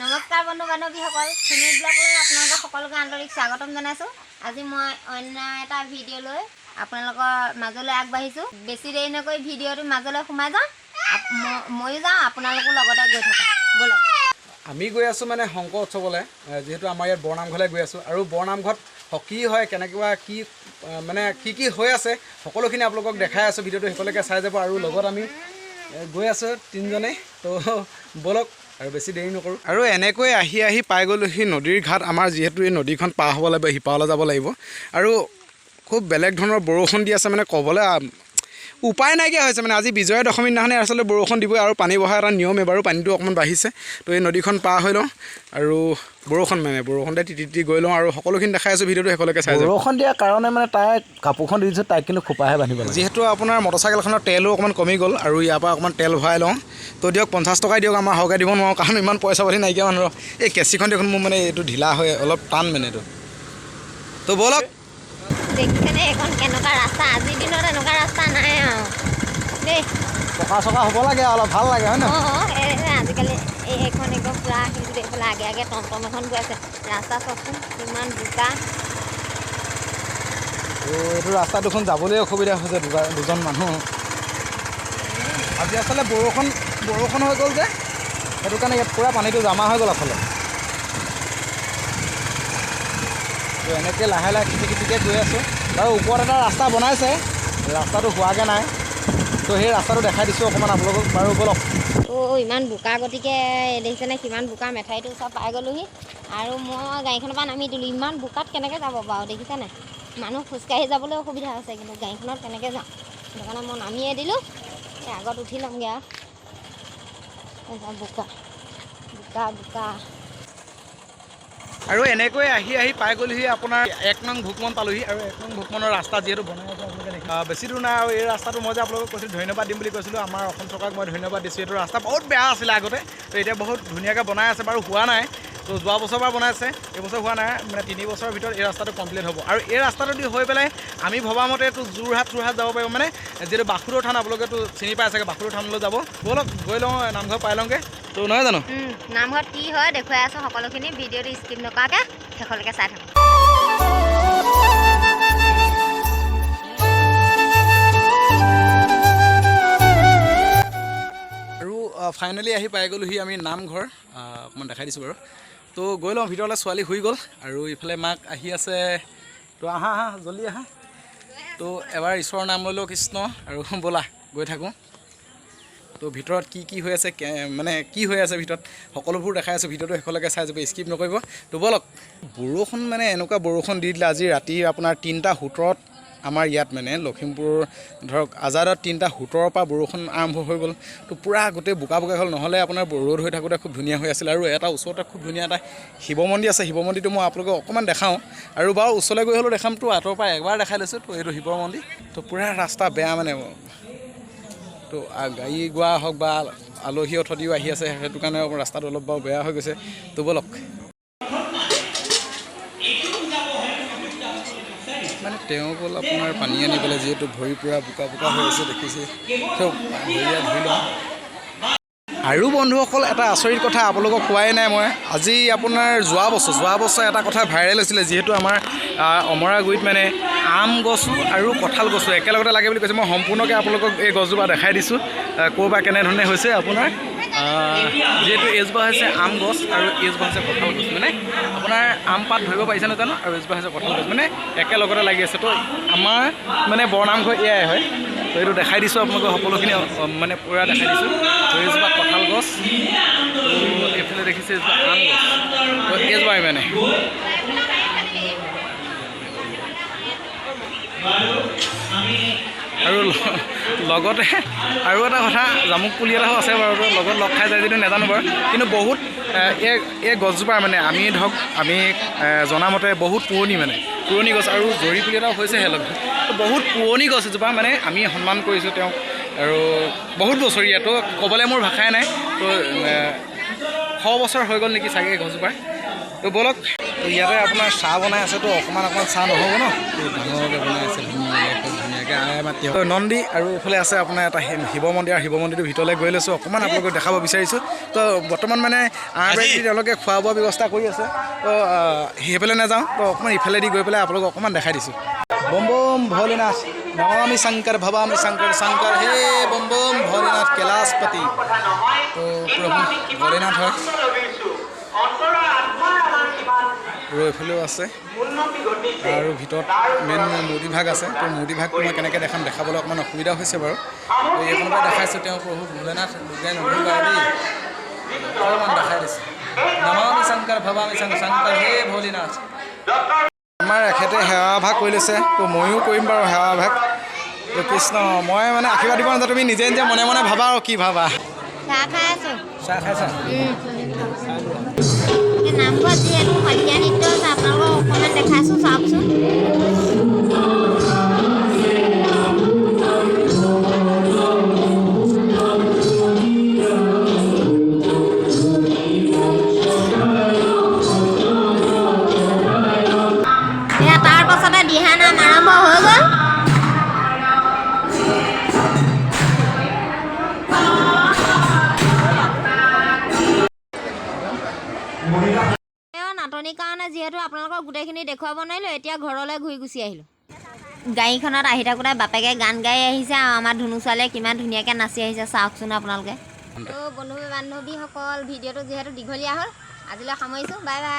নমস্কাৰ বন্ধু বান্ধৱীসকল, ফেমিলি ব্লগলৈ আপোনালোকক সকলোকে আন্তৰিক স্বাগতম জনাইছোঁ। আজি মই অন্য এটা ভিডিঅ' লৈ আপোনালোকৰ মাজলৈ আগবাঢ়িছোঁ। বেছি দেৰি নকৰি ভিডিঅ'টো মাজলৈ সোমাই যাওঁ, ময়ো যাওঁ, আপোনালোকো লগতে গৈ থাকক। ব'লক। আমি গৈ আছোঁ মানে শংকৰ উৎসৱলৈ, যিহেতু আমাৰ ইয়াত বৰনামঘৰলৈ গৈ আছোঁ। আৰু বৰনামঘৰত কি হয়, কেনেকুৱা কি মানে কি হৈ আছে সকলোখিনি আপোনালোকক দেখাই আছোঁ। ভিডিঅ'টো শেষলৈকে চাই যাব। আৰু লগত আমি গৈ আছোঁ তিনিজনেই। তো ব'লক আৰু বেছি দেৰি নকৰোঁ। আৰু এনেকৈ আহি পাই গ'লোহি নদীৰ ঘাট। আমাৰ যিহেতু এই নদীখন পাৰ হ'ব লাগিব, সিপাৰলৈ যাব লাগিব। আৰু খুব বেলেগ ধৰণৰ বৰষুণ দি আছে, মানে ক'বলৈ উপায় নাইকিয়া হৈছে। মানে আজি বিজয়া দশমীৰ দিনাখনে আচলতে বৰষুণ দিবই, আৰু পানী বঢ়া এটা নিয়ম। এবাৰো পানীটো অকণমান বাঢ়িছে। তো এই নদীখন পাৰ হৈ লওঁ আৰু বৰষুণতে তিতি গৈ লওঁ। আৰু সকলোখিনি দেখাই আছোঁ, ভিডিঅ'টো শেষলৈকে চাই যাওঁ। বৰষুণ দিয়াৰ কাৰণে মানে তাই কাপোৰখন দি দিছোঁ, তাইক কিন্তু খোপাহে বান্ধিব লাগে। যিহেতু আপোনাৰ মটৰচাইকেলখনৰ তেলো অকণমান কমি গ'ল, আৰু ইয়াৰ পৰা অকণমান তেল ভৰাই লওঁ। তো দিয়ক 50 টকাই দিয়ক, আমাৰ সৰহকৈ দিব নোৱাৰোঁ, কাৰণ ইমান পইচা পাতি নাইকিয়া মানুহৰ। এই কেঁচিখন দেখোন মোৰ মানে এইটো ঢিলা হয়, অলপ টান মানে এইটো। তো ব'লক। দেখিছেনে এইখন কেনেকুৱা ৰাস্তা? আজিৰ দিনত এনেকুৱা ৰাস্তা নাই আৰু দেই। পকা চকা হ'ব লাগে, অলপ ভাল লাগে, হয় নহয়? আজিকালি এইখন একদম পূৰা কিন্তু এইফালে আগে টমটম এখন গৈ আছে। ৰাস্তা চাওকচোন কিমান বোকা। এইটো ৰাস্তা দুখন যাবলৈ অসুবিধা হৈছে দুজন মানুহ। আজি আচলতে বৰষুণ হৈ গ'ল যে, সেইটো কাৰণে ইয়াত পূৰা পানীটো জমা হৈ গ'ল আচলতে। তো এনেকৈ লাহে খিটিকে গৈ আছোঁ। আৰু ওপৰত এটা ৰাস্তা বনাইছে, ৰাস্তাটো হোৱাগৈ নাই। তো সেই ৰাস্তাটো দেখাই দিছোঁ অকণমান আপোনালোকক। বাৰু ব'লক। ইমান বোকা, গতিকে দেখিছেনে কিমান বোকা। মেঠাইটো ওচৰত পাই গ'লোহি, আৰু মই গাড়ীখনৰ পৰা নামি দিলোঁ। ইমান বোকাত কেনেকৈ যাব বাৰু, দেখিছেনে? মানুহ খোজকাঢ়ি যাবলৈ অসুবিধা হৈছে, কিন্তু গাড়ীখনত কেনেকৈ যাওঁ, সেইটো কাৰণে মই নামিয়ে দিলোঁ। এই আগত উঠি ল'মগৈ আৰু বোকা। আৰু এনেকৈ আহি পাই গ'লোহি আপোনাৰ 1 নং ভোকমন পালোহি। আৰু 1 নং ভোকমনৰ ৰাস্তা যিহেতু বনাই আছে আপোনালোকে দেখি, বেছি দূৰ নাই। আৰু এই ৰাস্তাটো মই যে আপোনালোকক কৈছিলোঁ ধন্যবাদ দিম বুলি কৈছিলোঁ, আমাৰ অসম চৰকাৰক মই ধন্যবাদ দিছোঁ। এইটো ৰাস্তা বহুত বেয়া আছিলে আগতে, তো এতিয়া বহুত ধুনীয়াকৈ বনাই আছে। বাৰু হোৱা নাই, তো যোৱা বছৰ পৰা বনাইছে, এইবছৰ হোৱা নাই। মানে 3 বছৰৰ ভিতৰত এই ৰাস্তাটো কমপ্লিট হ'ব। আৰু এই ৰাস্তাটো দি হৈ পেলাই আমি ভবামতে এইটো যোৰহাট যাব পাৰিব। মানে যিহেতু বাসুদেৱ থান, আপোনালোকেতো চিনি পাই চাগে, বাসুদেৱ থানলৈ যাব। ব'লক গৈ লওঁ, নামঘৰ পাই লওঁগৈ। তো নহয় জানো? নামঘৰত কি হয় দেখুৱাই আছোঁ সকলোখিনি। ভিডিঅ'টো স্কিপ নকৰাকৈ শেষলৈকে চাই থাকক। আৰু ফাইনেলি আহি পাই গ'লোহি আমি নামঘৰ। অকণমান দেখাই দিছোঁ বাৰু। তো গৈ লওঁ ভিতৰলৈ। ছোৱালী শুই গ'ল, আৰু ইফালে মাক আহি আছে। তো আহা জল্দি আহা। তো এবাৰ ঈশ্বৰৰ নাম লৈ লওঁ, কৃষ্ণ। আৰু ব'লা গৈ থাকোঁ। তো ভিতৰত কি হৈ আছে, মানে কি হৈ আছে ভিতৰত, সকলোবোৰ দেখাই আছোঁ। ভিডিঅ'টো শেষলৈকে চাই যাব, স্কিপ নকৰিব। তো ব'লক। বৰষুণ মানে এনেকুৱা বৰষুণ দি দিলে আজি ৰাতি আপোনাৰ 3:17 আমাৰ ইয়াত, মানে লখিমপুৰ ধৰক আজাদত 3:17 পৰা বৰষুণ আৰম্ভ হৈ গ'ল। তো পূৰা গোটেই বোকা হ'ল। নহ'লে আপোনাৰ ৰ'দ হৈ থাকোঁতে খুব ধুনীয়া হৈ আছিল। আৰু এটা ওচৰতে খুব ধুনীয়া এটা শিৱ মন্দিৰ আছে। শিৱ মন্দিৰটো মই আপোনালোকক অকণমান দেখাওঁ। আৰু বাৰু ওচৰলৈ গৈ হ'লেও দেখাম, তো আঁতৰৰ পৰা একবাৰ দেখাই লৈছোঁ। তো এইটো শিৱ মন্দিৰ। তো পূৰা ৰাস্তা বেয়া মানে। তো গাড়ী গোৱা হওক বা আলহী অতিথিও আহি আছে, সেইটো কাৰণে ৰাস্তাটো অলপ বাৰু বেয়া হৈ গৈছে। তো ব'লক। মানে তেওঁ গ'ল আপোনাৰ পানী আনি পেলাই, যিহেতু ভৰি পূৰা বোকা হৈ আছে দেখিছে। তো ধুই লওঁ। আৰু বন্ধুসকল, এটা আচৰিত কথা আপোনালোকক কোৱাই নাই মই। আজি আপোনাৰ যোৱা বছৰ এটা কথা ভাইৰেল হৈছিলে, যিহেতু আমাৰ অমৰাগুৰিত মানে আম গছো আৰু কঁঠাল গছো একেলগতে লাগে বুলি কৈছে। মই সম্পূৰ্ণকৈ আপোনালোকক এই গছজোপা দেখাই দিছোঁ, ক'ৰ পৰা কেনেধৰণে হৈছে। আপোনাৰ যিহেতু এইজোপা হৈছে আম গছ, আৰু এইজোপা হৈছে কঁঠাল গছ। মানে আপোনাৰ আম পাত ধৰিব পাৰিছে নাজানো, আৰু এইজোপা হৈছে কঁঠাল গছ, মানে একেলগতে লাগি আছে। তো আমাৰ মানে বৰনামঘৰ এয়াই হয়। তো এইটো দেখাই দিছোঁ আপোনালোকক, সকলোখিনি মানে পূৰা দেখাই দিছোঁ। তো এইজোপা কঁঠাল গছ, তো এইফালে দেখিছে এইজোপা আম গছ। তো এইজোপাই মানে আৰু লগতে আৰু এটা কথা, জামুক পুলি এটাও আছে বাৰু, লগত লগ খাই যায় যদিও নাজানো বাৰু। কিন্তু বহুত এই গছজোপাৰ মানে আমি জনামতে বহুত পুৰণি গছ। আৰু জৰি পুলি এটাও হৈছেহে লগত। তো বহুত পুৰণি গছ এজোপা, মানে আমি সন্মান কৰিছোঁ তেওঁক, আৰু বহুত বছৰীয়া। তো ক'বলৈ মোৰ ভাষাই নাই। তো 100 বছৰ হৈ গ'ল নেকি চাগে এই গছজোপাৰ। তো ব'লক। তো ইয়াতে আপোনাৰ চাহ বনাই আছে। তো অকণমান চাহ নহ'ব ন, তো ডাঙৰকৈ বনাই আছে, ধুনীয়াকৈ আই মাতি নন্দী আৰু এইফালে আছে আপোনাৰ এটা শিৱ মন্দিৰ আৰু শিৱ মন্দিৰটোৰ ভিতৰলৈ গৈ লৈছোঁ অকণমান আপোনালোকক দেখাব বিচাৰিছোঁ তো বৰ্তমান মানে তেওঁলোকে খোৱা বোৱা ব্যৱস্থা কৰি আছে তো সেইফালে নাযাওঁ তো অকণমান ইফালেদি গৈ পেলাই আপোনালোকক অকণমান দেখাই দিছোঁ বম বম ভোলেনাথ নমামি শংকৰ ভৱামি শংকৰ শংকৰ হে বম বম ভোলেনাথ कैलाशपति তো প্ৰভু ভোলেনাথ হয় আৰু এইফালেও আছে আৰু ভিতৰত মেইন মূৰ্তি ভাগ আছে তো মূৰ্তি ভাগটো মই কেনেকৈ দেখাবলৈ অকণমান অসুবিধা হৈছে বাৰু তো এইখনৰ পৰা দেখাইছোঁ তেওঁ প্ৰভু ভোলেনাথ দুৰ্গাই নভৰিবা দেই অকণমান দেখাই দিছোঁ নমামি শংকৰ ভৱামি শংকৰ শংকৰ হে ভোলেনাথ আমাৰ এখেতে সেৱাভাগ কৰি লৈছে তো ময়ো কৰিম বাৰু সেৱাভাগ তো কৃষ্ণ মই মানে আশীৰ্বাদ দিব নাযাওঁ তুমি নিজে নিজে মনে মনে ভাবা আৰু কি ভাবা চাহ খাই আছোঁ চাহ খাইছা নামঘৰত যিহেতু সত্ৰীয়া নৃত্য আছে আপোনালোকক অকণমান দেখাইছোঁ চাওকচোন এয়া তাৰ পাছতে দিহানাম আৰম্ভ হৈ গ'ল নাটনিৰ কাৰণে যিহেতু আপোনালোকক গোটেইখিনি দেখুৱাব নোৱাৰিলোঁ এতিয়া ঘৰলৈ ঘূৰি গুচি আহিলোঁ গাড়ীখনত আহি থাকোঁতে বাপেকে গান গাই আহিছে আৰু আমাৰ ধুনু ছোৱালীয়ে কিমান ধুনীয়াকৈ নাচি আহিছে চাওকচোন আপোনালোকে তো বন্ধু বান্ধৱীসকল ভিডিঅ'টো যিহেতু দীঘলীয়া হ'ল আজিলৈ সামৰিছোঁ বাই বাই